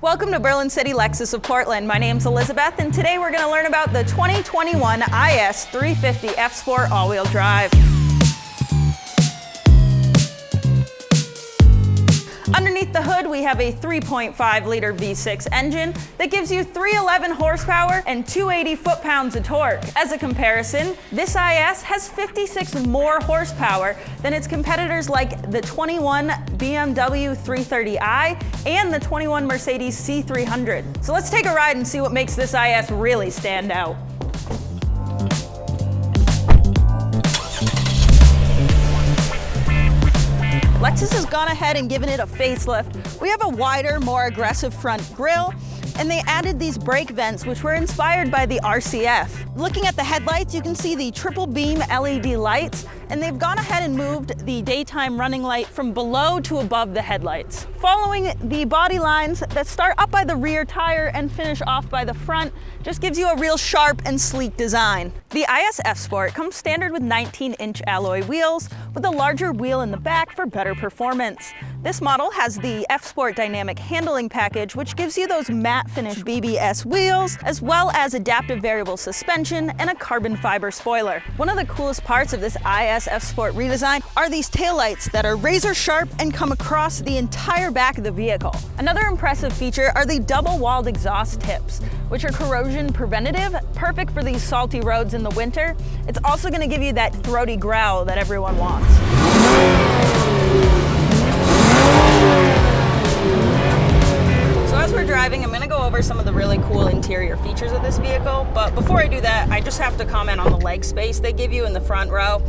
Welcome to Berlin City Lexus of Portland. My name's Elizabeth, and today we're going to learn about the 2021 IS 350 F-Sport all-wheel drive. Underneath the hood, we have a 3.5-liter V6 engine that gives you 311 horsepower and 280 foot-pounds of torque. As a comparison, this IS has 56 more horsepower than its competitors like the 21 BMW 330i and the 21 Mercedes C300. So let's take a ride and see what makes this IS really stand out. Lexus has gone ahead and given it a facelift. We have a wider, more aggressive front grille, and they added these brake vents, which were inspired by the RCF. Looking at the headlights, you can see the triple beam LED lights, and they've gone ahead and moved the daytime running light from below to above the headlights. Following the body lines that start up by the rear tire and finish off by the front just gives you a real sharp and sleek design. The IS F-Sport comes standard with 19-inch alloy wheels with a larger wheel in the back for better performance. This model has the F-Sport Dynamic Handling Package, which gives you those matte finish BBS wheels, as well as adaptive variable suspension and a carbon fiber spoiler. One of the coolest parts of this IS F-Sport redesign are these taillights that are razor sharp and come across the entire back of the vehicle. Another impressive feature are the double-walled exhaust tips, which are corrosion preventative, perfect for these salty roads in the winter. It's also going to give you that throaty growl that everyone wants. So as we're driving, I'm going to go over some of the really cool interior features of this vehicle, but before I do that, I just have to comment on the leg space they give you in the front row.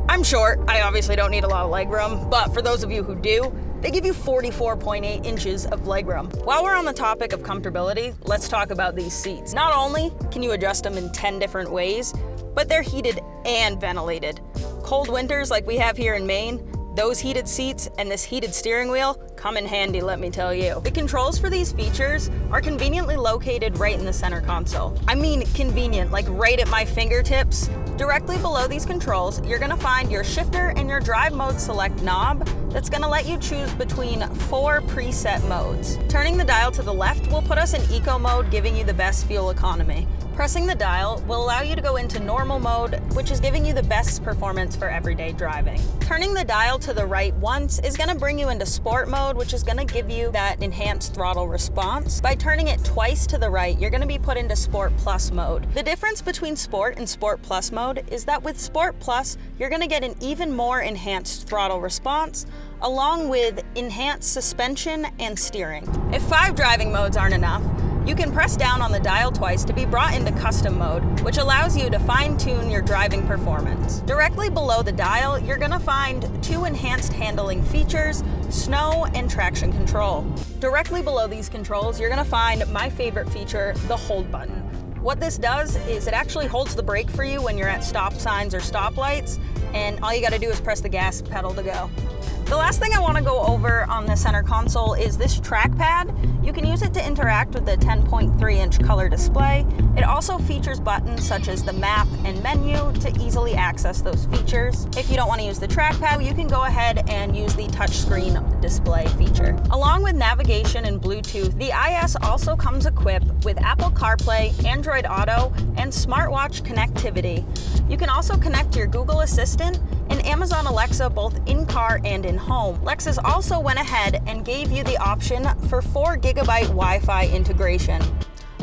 I'm short, I obviously don't need a lot of leg room, but for those of you who do, they give you 44.8 inches of legroom. While we're on the topic of comfortability, let's talk about these seats. Not only can you adjust them in 10 different ways, but they're heated and ventilated. Cold winters like we have here in Maine, those heated seats and this heated steering wheel come in handy, let me tell you. The controls for these features are conveniently located right in the center console. I mean convenient, like right at my fingertips. Directly below these controls, you're gonna find your shifter and your drive mode select knob that's gonna let you choose between 4 preset modes. Turning the dial to the left will put us in eco mode, giving you the best fuel economy. Pressing the dial will allow you to go into normal mode, which is giving you the best performance for everyday driving. Turning the dial to the right once is going to bring you into sport mode, which is going to give you that enhanced throttle response. By turning it twice to the right, you're going to be put into Sport Plus mode. The difference between Sport and Sport Plus mode is that with Sport Plus, you're going to get an even more enhanced throttle response, along with enhanced suspension and steering. If 5 driving modes aren't enough, you can press down on the dial twice to be brought into custom mode, which allows you to fine-tune your driving performance. Directly below the dial, you're gonna find 2 enhanced handling features, snow and traction control. Directly below these controls, you're gonna find my favorite feature, the hold button. What this does is it actually holds the brake for you when you're at stop signs or stoplights, and all you gotta do is press the gas pedal to go. The last thing I want to go over on the center console is this trackpad. You can use it to interact with the 10.3-inch color display. It also features buttons such as the map and menu to easily access those features. If you don't want to use the trackpad, you can go ahead and use the touchscreen display feature. Along with navigation and Bluetooth, the IS also comes equipped with Apple CarPlay, Android Auto, and smartwatch connectivity. You can also connect your Google Assistant and Amazon Alexa both in-car and in-home. Lexus also went ahead and gave you the option for 4 GB Wi-Fi integration.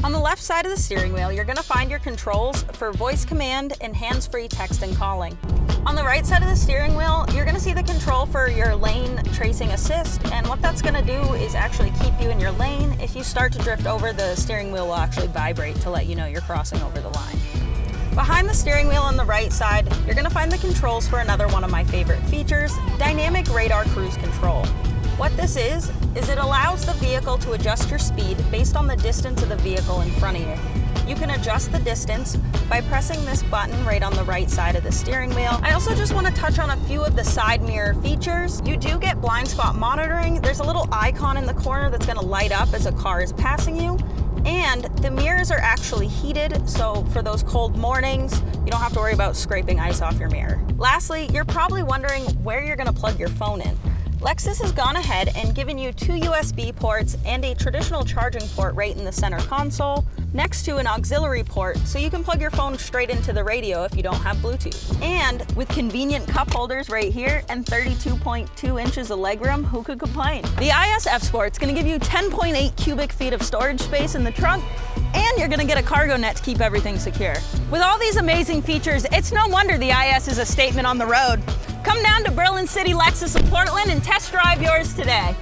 On the left side of the steering wheel, you're gonna find your controls for voice command and hands-free text and calling. On the right side of the steering wheel, you're gonna see the control for your lane tracing assist, and what that's gonna do is actually keep you in your lane. If you start to drift over, the steering wheel will actually vibrate to let you know you're crossing over the line. Behind the steering wheel on the right side, you're gonna find the controls for another one of my favorite features, Dynamic Radar Cruise Control. What this is it allows the vehicle to adjust your speed based on the distance of the vehicle in front of you. You can adjust the distance by pressing this button right on the right side of the steering wheel. I also just want to touch on a few of the side mirror features. You do get blind spot monitoring. There's a little icon in the corner that's going to light up as a car is passing you. And the mirrors are actually heated, so for those cold mornings, you don't have to worry about scraping ice off your mirror. Lastly, you're probably wondering where you're going to plug your phone in. Lexus has gone ahead and given you 2 USB ports and a traditional charging port right in the center console, next to an auxiliary port so you can plug your phone straight into the radio if you don't have Bluetooth. And with convenient cup holders right here and 32.2 inches of legroom, who could complain? The IS F-Sport's gonna give you 10.8 cubic feet of storage space in the trunk, and you're gonna get a cargo net to keep everything secure. With all these amazing features, it's no wonder the IS is a statement on the road. Come down to Berlin City Lexus of Portland and test drive yours today.